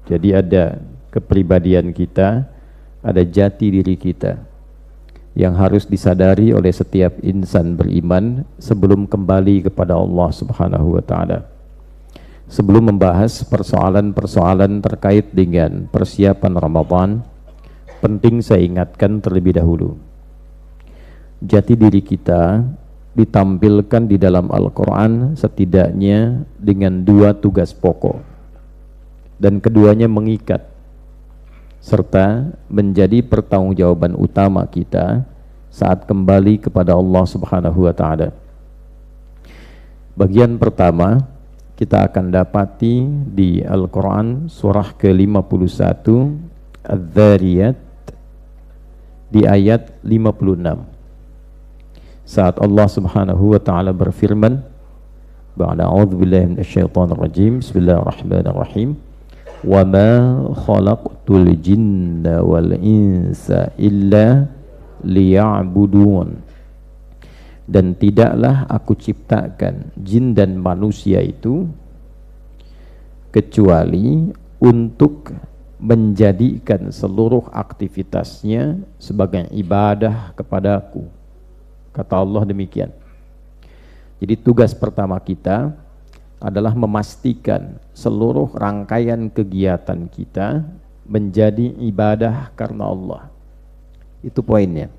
Jadi ada kepribadian kita, ada jati diri kita yang harus disadari oleh setiap insan beriman sebelum kembali kepada Allah Subhanahu wa taala. Sebelum membahas persoalan-persoalan terkait dengan persiapan Ramadan, penting saya ingatkan terlebih dahulu. Jati diri kita ditampilkan di dalam Al-Quran setidaknya dengan dua tugas pokok, dan keduanya mengikat serta menjadi pertanggungjawaban utama kita saat kembali kepada Allah Subhanahu wa taala. Bagian pertama kita akan dapati di Al-Quran surah ke-51 Adz-Dzariyat di ayat 56, saat Allah Subhanahu wa taala berfirman, ba'da a'udzubillahi minasyaitonir rajim, bismillahirrahmanirrahim, wa ma khalaqtul jinna wal insa illa liya'budun. Dan tidaklah aku ciptakan jin dan manusia itu kecuali untuk menjadikan seluruh aktivitasnya sebagai ibadah kepadaku. Kata Allah demikian. Jadi tugas pertama kita adalah memastikan seluruh rangkaian kegiatan kita menjadi ibadah karena Allah. Itu poinnya.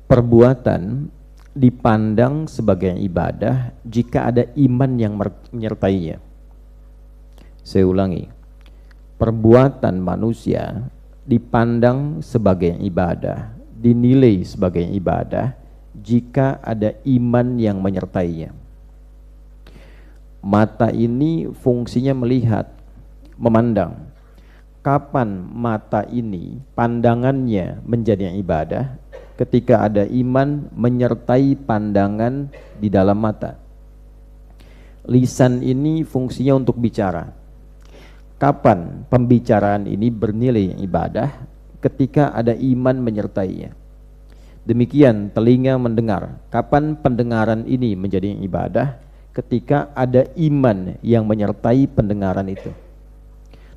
Perbuatan dipandang sebagai ibadah jika ada iman yang menyertainya. Saya ulangi. Perbuatan manusia dipandang sebagai ibadah, dinilai sebagai ibadah jika ada iman yang menyertainya. Mata ini fungsinya melihat, memandang. Kapan mata ini pandangannya menjadi ibadah? Ketika ada iman menyertai pandangan di dalam mata. Lisan ini fungsinya untuk bicara. Kapan pembicaraan ini bernilai ibadah? Ketika ada iman menyertainya. Demikian telinga mendengar. Kapan pendengaran ini menjadi ibadah? Ketika ada iman yang menyertai pendengaran itu.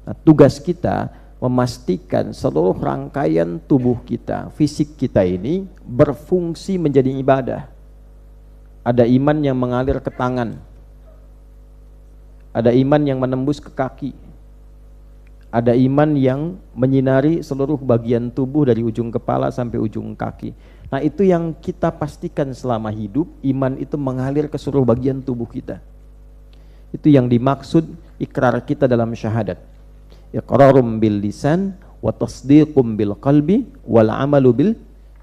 Nah, tugas kita memastikan seluruh rangkaian tubuh kita, fisik kita ini berfungsi menjadi ibadah. Ada iman yang mengalir ke tangan, ada iman yang menembus ke kaki, ada iman yang menyinari seluruh bagian tubuh dari ujung kepala sampai ujung kaki. Nah, itu yang kita pastikan selama hidup, iman itu mengalir ke seluruh bagian tubuh kita. Itu yang dimaksud ikrar kita dalam syahadat. Iqrarum bil lisan wa tasdiqum bil qalbi wal amalu bil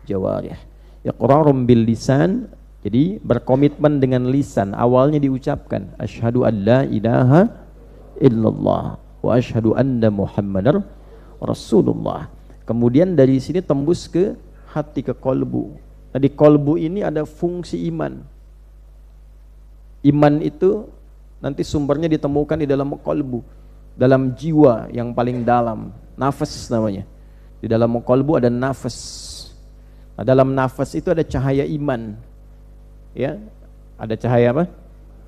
jawarih. Iqrarum bil lisan, jadi berkomitmen dengan lisan, awalnya diucapkan asyhadu an la ilaha illallah wa asyhadu anna muhammadar rasulullah. Kemudian dari sini tembus ke hati, ke kolbu. Nah, di kolbu ini ada fungsi iman. Iman itu nanti sumbernya ditemukan di dalam kolbu, dalam jiwa yang paling dalam, nafas namanya. Di dalam kolbu ada nafas. Nah, dalam nafas itu ada cahaya iman. Ya, ada cahaya apa?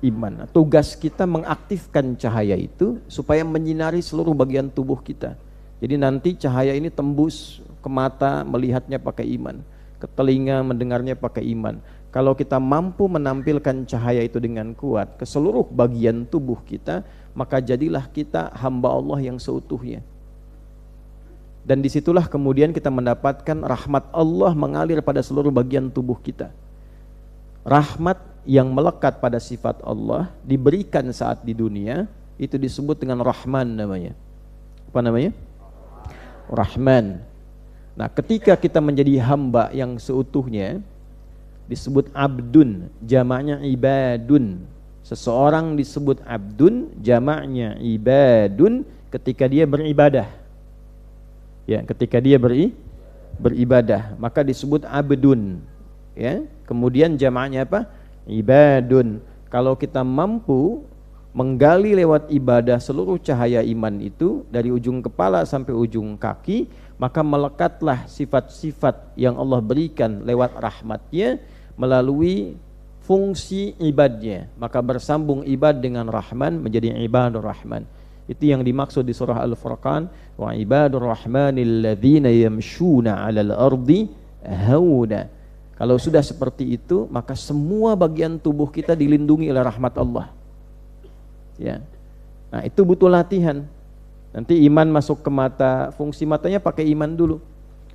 Iman. Nah, tugas kita mengaktifkan cahaya itu supaya menyinari seluruh bagian tubuh kita. Jadi nanti cahaya ini tembus ke mata, melihatnya pakai iman, ke telinga, mendengarnya pakai iman. Kalau kita mampu menampilkan cahaya itu dengan kuat ke seluruh bagian tubuh kita, maka jadilah kita hamba Allah yang seutuhnya. Dan disitulah kemudian kita mendapatkan rahmat Allah mengalir pada seluruh bagian tubuh kita. Rahmat yang melekat pada sifat Allah diberikan saat di dunia, itu disebut dengan Rahman namanya. Apa namanya? Rahman. Nah, ketika kita menjadi hamba yang seutuhnya, disebut abdun, jamaknya ibadun. Seseorang disebut abdun, jamaknya ibadun ketika dia beribadah. Ya, ketika dia beribadah, maka disebut abdun. Ya, kemudian jamaknya apa? Ibadun. Kalau kita mampu menggali lewat ibadah seluruh cahaya iman itu dari ujung kepala sampai ujung kaki, maka melekatlah sifat-sifat yang Allah berikan lewat rahmatnya melalui fungsi ibadnya. Maka bersambung ibad dengan Rahman menjadi ibadur Rahman. Itu yang dimaksud di surah Al-Furqan, wa ibadur rahmanil ladzina yamshuna 'alal ardi hauna. Kalau sudah seperti itu, maka semua bagian tubuh kita dilindungi oleh rahmat Allah. Ya. Nah, itu butuh latihan. Nanti iman masuk ke mata, fungsi matanya pakai iman dulu.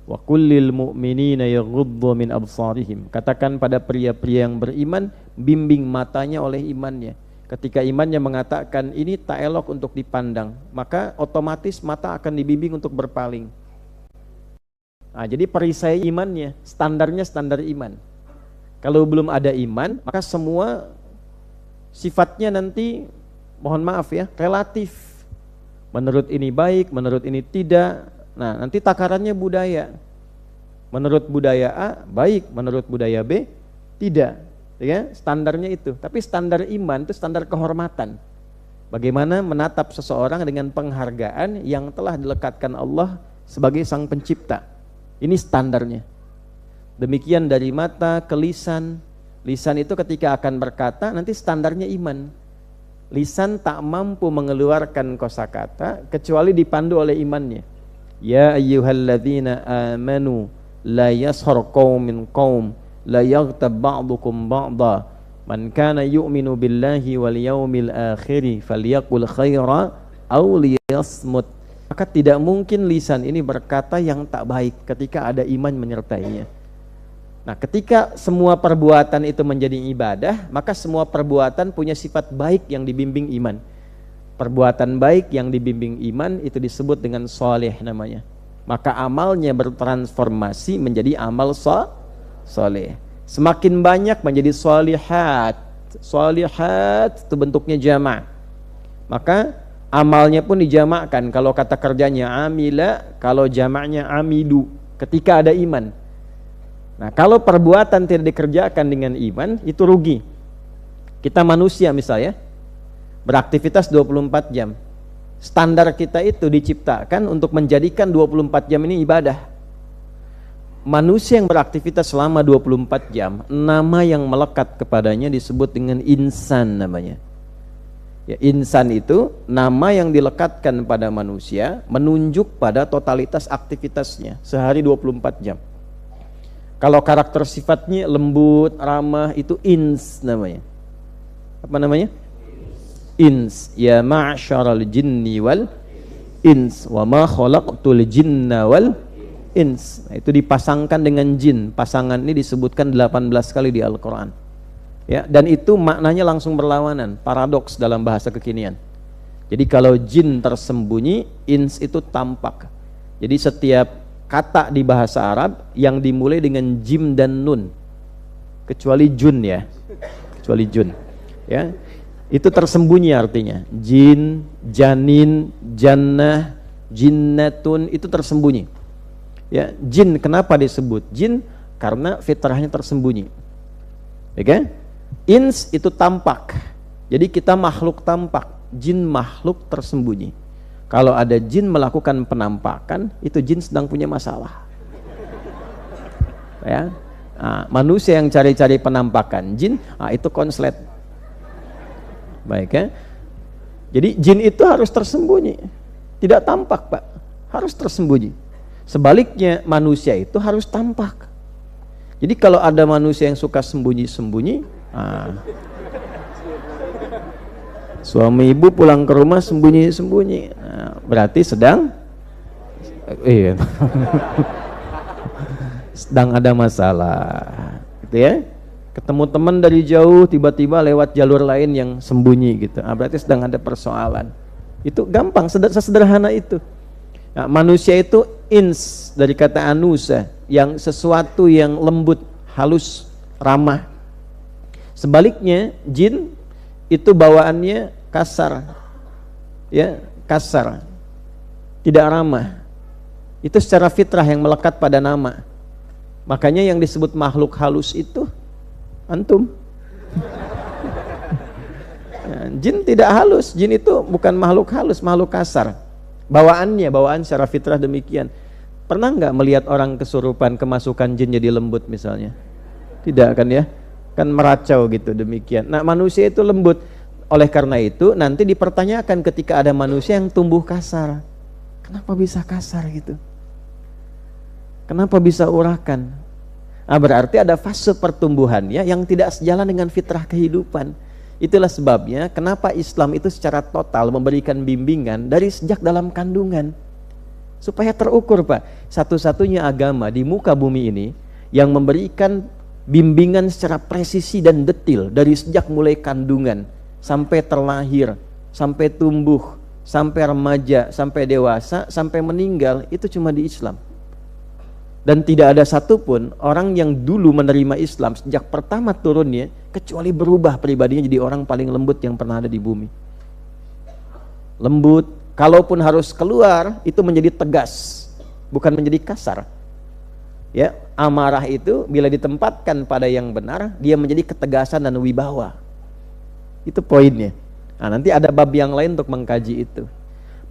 Wa kullil mu'minina yaghuddu min absarihim. Katakan pada pria-pria yang beriman, bimbing matanya oleh imannya. Ketika imannya mengatakan ini tak elok untuk dipandang, maka otomatis mata akan dibimbing untuk berpaling. Nah, jadi perisai imannya, standarnya standar iman. Kalau belum ada iman, maka semua sifatnya nanti, mohon maaf ya, relatif. Menurut ini baik, menurut ini tidak. Nah, nanti takarannya budaya. Menurut budaya A baik, menurut budaya B tidak. Ya, standarnya itu. Tapi standar iman itu standar kehormatan. Bagaimana menatap seseorang dengan penghargaan yang telah dilekatkan Allah sebagai sang pencipta. Ini standarnya. Demikian dari mata ke lisan. Lisan itu ketika akan berkata nanti standarnya iman. Lisan tak mampu mengeluarkan kosakata kecuali dipandu oleh imannya. Ya ayyuhalladzina amanu la yashar qaumin qaum la yaghtab ba'dukum ba'da man kana yu'minu billahi wal yawmil akhir falyaqul khaira aw liyasmut. Maka tidak mungkin lisan ini berkata yang tak baik ketika ada iman menyertainya. Nah, ketika semua perbuatan itu menjadi ibadah, maka semua perbuatan punya sifat baik yang dibimbing iman. Perbuatan baik yang dibimbing iman itu disebut dengan soleh namanya. Maka amalnya bertransformasi menjadi amal soleh. Semakin banyak menjadi solihat. Solihat itu bentuknya jamak. Maka amalnya pun dijamakkan. Kalau kata kerjanya amila, kalau jamaknya amidu. Ketika ada iman. Nah, kalau perbuatan tidak dikerjakan dengan iman, itu rugi. Kita manusia misalnya, beraktivitas 24 jam. Standar kita itu diciptakan untuk menjadikan 24 jam ini ibadah. Manusia yang beraktivitas selama 24 jam, nama yang melekat kepadanya disebut dengan insan namanya. Ya, insan itu nama yang dilekatkan pada manusia menunjuk pada totalitas aktivitasnya sehari 24 jam. Kalau karakter sifatnya lembut, ramah, itu ins namanya. Apa namanya? Ins. Ya ma'syaral jinni wal ins wa ma khalaqtul jinna wal ins. Nah, itu dipasangkan dengan jin. Pasangan ini disebutkan 18 kali di Al-Qur'an. Ya, dan itu maknanya langsung berlawanan, paradoks dalam bahasa kekinian. Jadi kalau jin tersembunyi, ins itu tampak. Jadi setiap kata di bahasa Arab yang dimulai dengan jim dan nun, kecuali jun ya, kecuali jun, ya, itu tersembunyi artinya. Jin, janin, jannah, jinnatun itu tersembunyi. Ya, jin kenapa disebut jin? Karena fitrahnya tersembunyi. Oke? Okay? Ins itu tampak. Jadi kita makhluk tampak, jin makhluk tersembunyi. Kalau ada jin melakukan penampakan, itu jin sedang punya masalah. Ya, nah, manusia yang cari-cari penampakan jin, itu konslet. Baik ya. Jadi jin itu harus tersembunyi, tidak tampak Pak, harus tersembunyi. Sebaliknya manusia itu harus tampak. Jadi kalau ada manusia yang suka sembunyi-sembunyi, suami ibu pulang ke rumah sembunyi-sembunyi, berarti sedang sedang ada masalah, gitu ya. Ketemu teman dari jauh, tiba-tiba lewat jalur lain yang sembunyi gitu, berarti sedang ada persoalan. Itu gampang, sesederhana itu. Nah, manusia itu ins dari kata anusa, yang sesuatu yang lembut, halus, ramah. Sebaliknya jin itu bawaannya kasar, ya, kasar, tidak ramah. Itu secara fitrah yang melekat pada nama. Makanya yang disebut makhluk halus itu antum. Nah, jin tidak halus, jin itu bukan makhluk halus, makhluk kasar. Bawaannya, bawaan secara fitrah demikian. Pernah nggak melihat orang kesurupan kemasukan jin jadi lembut misalnya? Tidak kan ya? Kan meracau gitu demikian. Nah, manusia itu lembut. Oleh karena itu nanti dipertanyakan ketika ada manusia yang tumbuh kasar. Kenapa bisa kasar gitu? Kenapa bisa urakan? Nah, berarti ada fase pertumbuhannya yang tidak sejalan dengan fitrah kehidupan. Itulah sebabnya kenapa Islam itu secara total memberikan bimbingan dari sejak dalam kandungan. Supaya terukur, Pak. Satu-satunya agama di muka bumi ini yang memberikan bimbingan secara presisi dan detil dari sejak mulai kandungan sampai terlahir, sampai tumbuh, sampai remaja, sampai dewasa, sampai meninggal, itu cuma di Islam. Dan tidak ada satupun orang yang dulu menerima Islam sejak pertama turunnya kecuali berubah pribadinya jadi orang paling lembut yang pernah ada di bumi. Lembut, kalaupun harus keluar itu menjadi tegas, bukan menjadi kasar. Ya, amarah itu bila ditempatkan pada yang benar, dia menjadi ketegasan dan wibawa. Itu poinnya. Nah, nanti ada bab yang lain untuk mengkaji itu.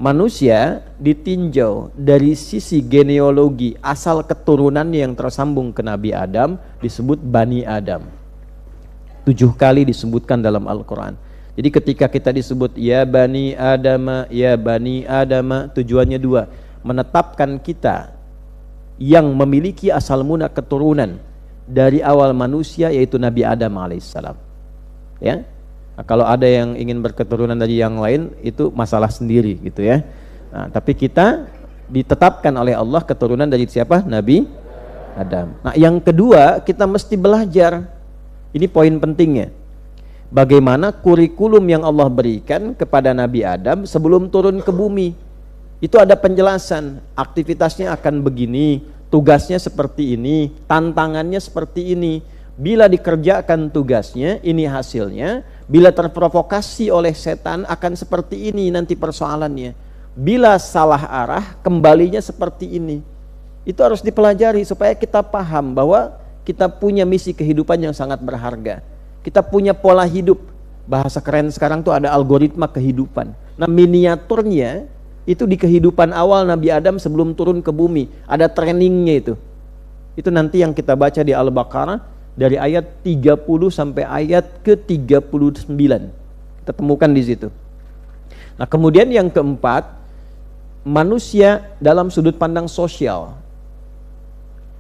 Manusia ditinjau dari sisi genealogi, asal keturunannya yang tersambung ke Nabi Adam disebut Bani Adam. 7 kali disebutkan dalam Al-Quran. Jadi ketika kita disebut ya Bani Adam, ya Bani Adam, tujuannya 2, menetapkan kita yang memiliki asal mula keturunan dari awal manusia, yaitu Nabi Adam alaihissalam. Ya. Nah, kalau ada yang ingin berketurunan dari yang lain itu masalah sendiri gitu ya. Nah, tapi kita ditetapkan oleh Allah keturunan dari siapa? Nabi Adam. Nah, yang kedua kita mesti belajar. Ini poin pentingnya. Bagaimana kurikulum yang Allah berikan kepada Nabi Adam sebelum turun ke bumi. Itu ada penjelasan, aktivitasnya akan begini, tugasnya seperti ini, tantangannya seperti ini. Bila dikerjakan tugasnya, ini hasilnya. Bila terprovokasi oleh setan, akan seperti ini nanti persoalannya. Bila salah arah, kembalinya seperti ini. Itu harus dipelajari supaya kita paham bahwa kita punya misi kehidupan yang sangat berharga. Kita punya pola hidup. Bahasa keren sekarang tuh ada algoritma kehidupan. Nah, miniaturnya itu di kehidupan awal Nabi Adam sebelum turun ke bumi. Ada trainingnya itu. Itu nanti yang kita baca di Al-Baqarah dari ayat 30 sampai ayat ke-39. Kita temukan di situ. Nah, kemudian yang keempat, manusia dalam sudut pandang sosial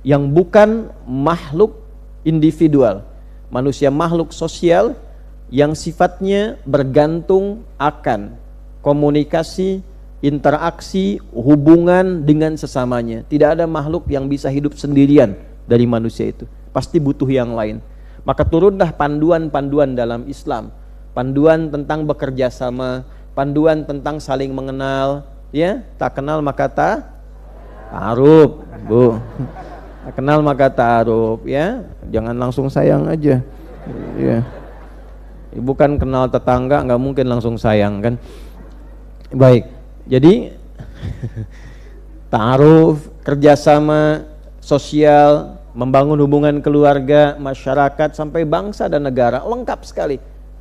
yang bukan makhluk individual. Manusia makhluk sosial yang sifatnya bergantung akan komunikasi, interaksi, hubungan dengan sesamanya. Tidak ada makhluk yang bisa hidup sendirian dari manusia itu. Pasti butuh yang lain. Maka turunlah panduan-panduan dalam Islam. Panduan tentang bekerja sama, panduan tentang saling mengenal, ya, tak kenal maka ta'aruf, Bu. Tak kenal maka ta'aruf, ya. Jangan langsung sayang aja. Ya. Bukan kenal tetangga nggak mungkin langsung sayang kan. Baik. Jadi ta'aruf, kerjasama sosial, membangun hubungan keluarga, masyarakat, sampai bangsa dan negara, lengkap sekali.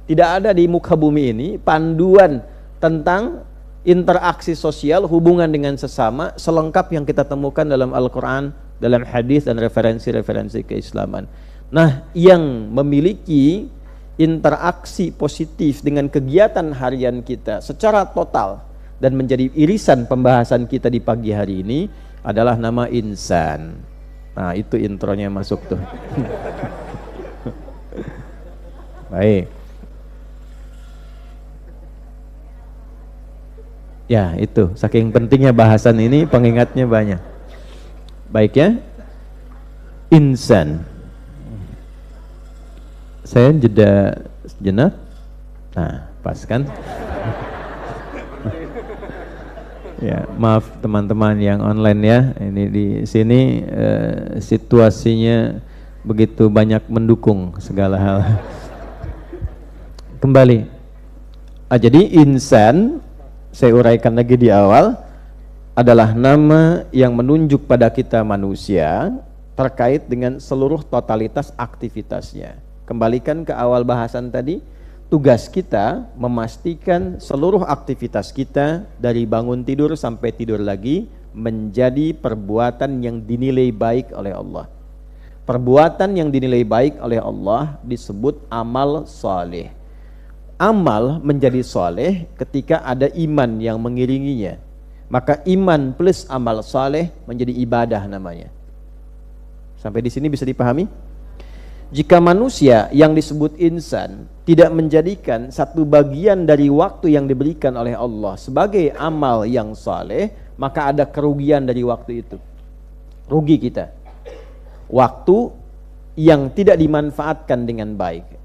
Tidak ada di muka bumi ini panduan tentang interaksi sosial, hubungan dengan sesama selengkap yang kita temukan dalam Al-Quran, dalam hadis dan referensi-referensi keislaman. Nah, yang memiliki interaksi positif dengan kegiatan harian kita secara total dan menjadi irisan pembahasan kita di pagi hari ini adalah nama insan. Nah, itu intronya masuk tuh. Baik. Ya, itu. Saking pentingnya bahasan ini, pengingatnya banyak. Baik ya. Insan. Saya jeda sejenak. Nah, pas kan? Ya, maaf teman-teman yang online ya. Ini di sini situasinya begitu banyak mendukung segala hal. Kembali. Jadi insan, saya uraikan lagi di awal, adalah nama yang menunjuk pada kita manusia terkait dengan seluruh totalitas aktivitasnya. Kembalikan ke awal bahasan tadi. Tugas kita memastikan seluruh aktivitas kita dari bangun tidur sampai tidur lagi menjadi perbuatan yang dinilai baik oleh Allah. Perbuatan yang dinilai baik oleh Allah disebut amal saleh. amal menjadi soleh ketika ada iman yang mengiringinya. Maka iman plus amal soleh menjadi ibadah namanya. Sampai di sini bisa dipahami? Jika manusia yang disebut insan tidak menjadikan satu bagian dari waktu yang diberikan oleh Allah sebagai amal yang saleh, maka ada kerugian dari waktu itu. Rugi kita. Waktu yang tidak dimanfaatkan dengan baik.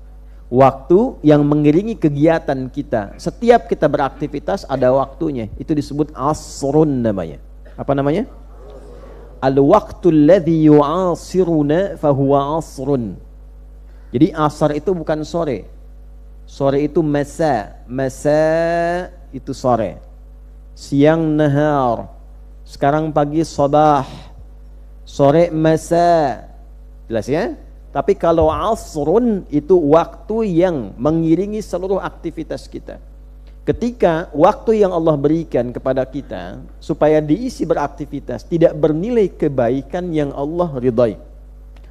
Waktu yang mengiringi kegiatan kita. Setiap kita beraktivitas ada waktunya. Itu disebut asrun namanya. Apa namanya? Al-waqtul ladzi yu'asiruna fahuwa asrun. Jadi asar itu bukan sore. Sore itu masa. Masa itu sore. Siang nahar. Sekarang pagi sabah. Sore masa. Jelas ya? Tapi kalau asrun itu waktu yang mengiringi seluruh aktivitas kita. Ketika waktu yang Allah berikan kepada kita supaya diisi beraktivitas tidak bernilai kebaikan yang Allah ridhai,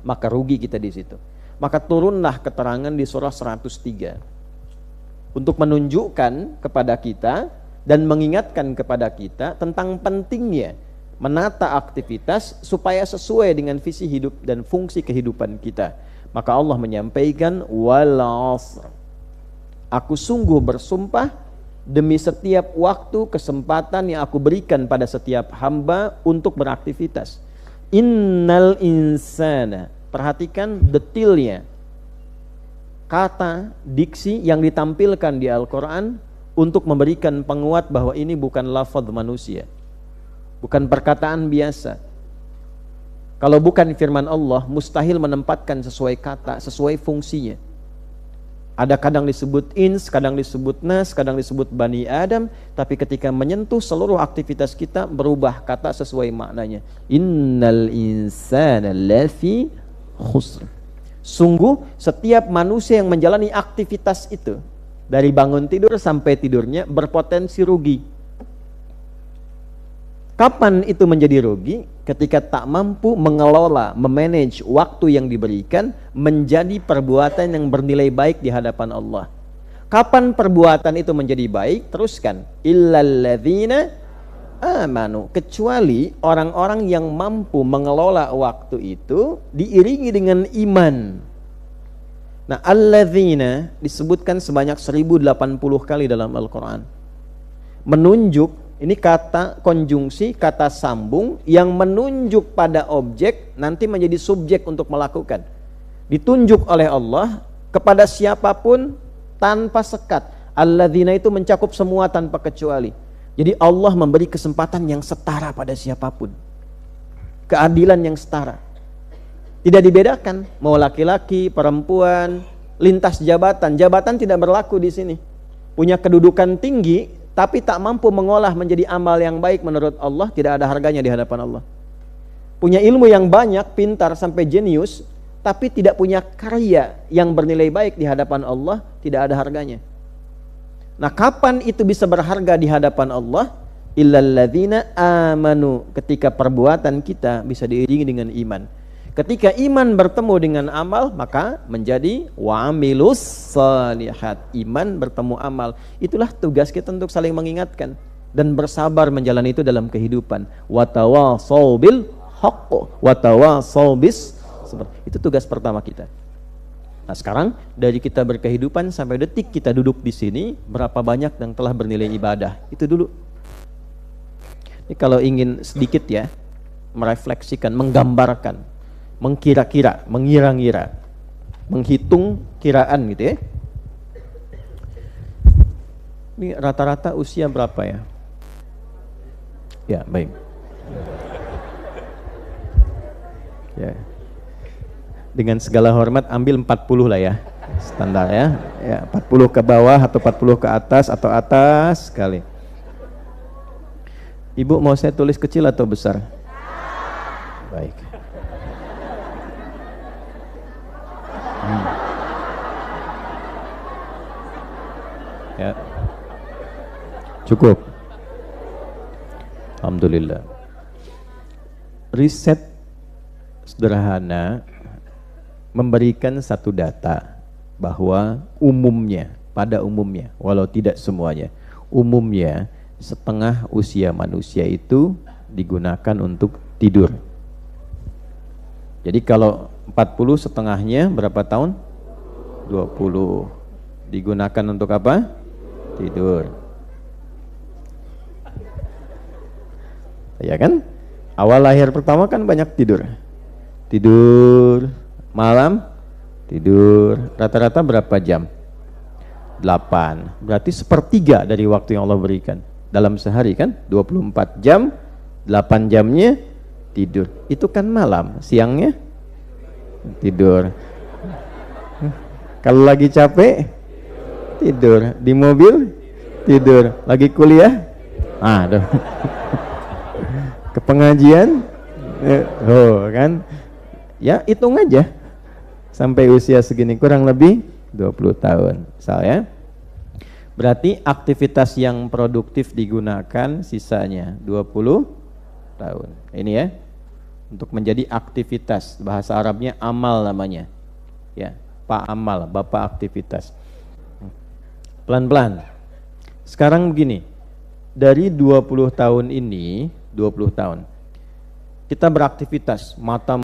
maka rugi kita di situ. Maka turunlah keterangan di surah 103 untuk menunjukkan kepada kita dan mengingatkan kepada kita tentang pentingnya menata aktivitas supaya sesuai dengan visi hidup dan fungsi kehidupan kita. Maka Allah menyampaikan wal 'asr. Aku sungguh bersumpah demi setiap waktu kesempatan yang aku berikan pada setiap hamba untuk beraktivitas. Innal insana. Perhatikan detailnya. Kata, diksi yang ditampilkan di Al-Quran untuk memberikan penguat bahwa ini bukan lafaz manusia. Bukan perkataan biasa. Kalau bukan firman Allah, mustahil menempatkan sesuai kata, sesuai fungsinya. Ada kadang disebut ins, kadang disebut nas, kadang disebut bani Adam, tapi ketika menyentuh seluruh aktivitas kita berubah kata sesuai maknanya. Innal insana lafi khusr. Sungguh setiap manusia yang menjalani aktivitas itu dari bangun tidur sampai tidurnya berpotensi rugi. Kapan itu menjadi rugi? Ketika tak mampu mengelola, memanage waktu yang diberikan menjadi perbuatan yang bernilai baik di hadapan Allah. Kapan perbuatan itu menjadi baik? Teruskan. Illalladzina amanu, kecuali orang-orang yang mampu mengelola waktu itu diiringi dengan iman. Nah, alladzina disebutkan sebanyak 1080 kali dalam Al-Quran. Menunjuk, ini kata konjungsi, kata sambung yang menunjuk pada objek nanti menjadi subjek untuk melakukan. Ditunjuk oleh Allah kepada siapapun tanpa sekat. Alladzina itu mencakup semua tanpa kecuali. Jadi Allah memberi kesempatan yang setara pada siapapun. Keadilan yang setara. Tidak dibedakan mau laki-laki, perempuan, lintas jabatan. Jabatan tidak berlaku di sini. Punya kedudukan tinggi tapi tak mampu mengolah menjadi amal yang baik menurut Allah, tidak ada harganya di hadapan Allah. Punya ilmu yang banyak, pintar sampai jenius, tapi tidak punya karya yang bernilai baik di hadapan Allah, tidak ada harganya. Nah, kapan itu bisa berharga di hadapan Allah? Illalladzina amanu, ketika perbuatan kita bisa diiringi dengan iman. Ketika iman bertemu dengan amal, maka menjadi wa'amilus salihat. Iman bertemu amal. Itulah tugas kita untuk saling mengingatkan dan bersabar menjalani itu dalam kehidupan. Watawasau bil haqq, watawasau bis sabr. Itu tugas pertama kita. Nah, sekarang dari kita berkehidupan sampai detik kita duduk di sini, berapa banyak yang telah bernilai ibadah? Itu dulu. Ini kalau ingin sedikit ya, merefleksikan, menggambarkan, mengkira-kira, mengira-ngira, menghitung kiraan gitu ya. Ini rata-rata usia berapa ya? Ya, baik. Ya. Dengan segala hormat ambil 40 lah ya, standar ya. Ya, 40 ke bawah atau 40 ke atas atau atas sekali. Ibu mau saya tulis kecil atau besar? Baik. Ya. Cukup. Alhamdulillah. Riset sederhana memberikan satu data bahwa umumnya pada umumnya, walau tidak semuanya. Umumnya setengah usia manusia itu digunakan untuk tidur. Jadi kalau 40 setengahnya berapa tahun? 20. Digunakan untuk apa? Tidur. Ya kan? Awal lahir pertama kan banyak tidur. Tidur malam, tidur rata-rata berapa jam? 8. Berarti sepertiga dari waktu yang Allah berikan dalam sehari kan? 24 jam, 8 jamnya tidur. Itu kan malam, siangnya tidur. Kalau lagi capek tidur, di mobil tidur, lagi kuliah aduh ke pengajian kan ya, hitung aja sampai usia segini kurang lebih 20 tahun misalnya. Berarti aktivitas yang produktif digunakan sisanya 20 tahun. Ini ya, untuk menjadi aktivitas, bahasa Arabnya amal namanya. Ya, Pak Amal, Bapak aktivitas. Pelan-pelan. Sekarang begini, dari 20 tahun ini, 20 tahun kita beraktivitas, mata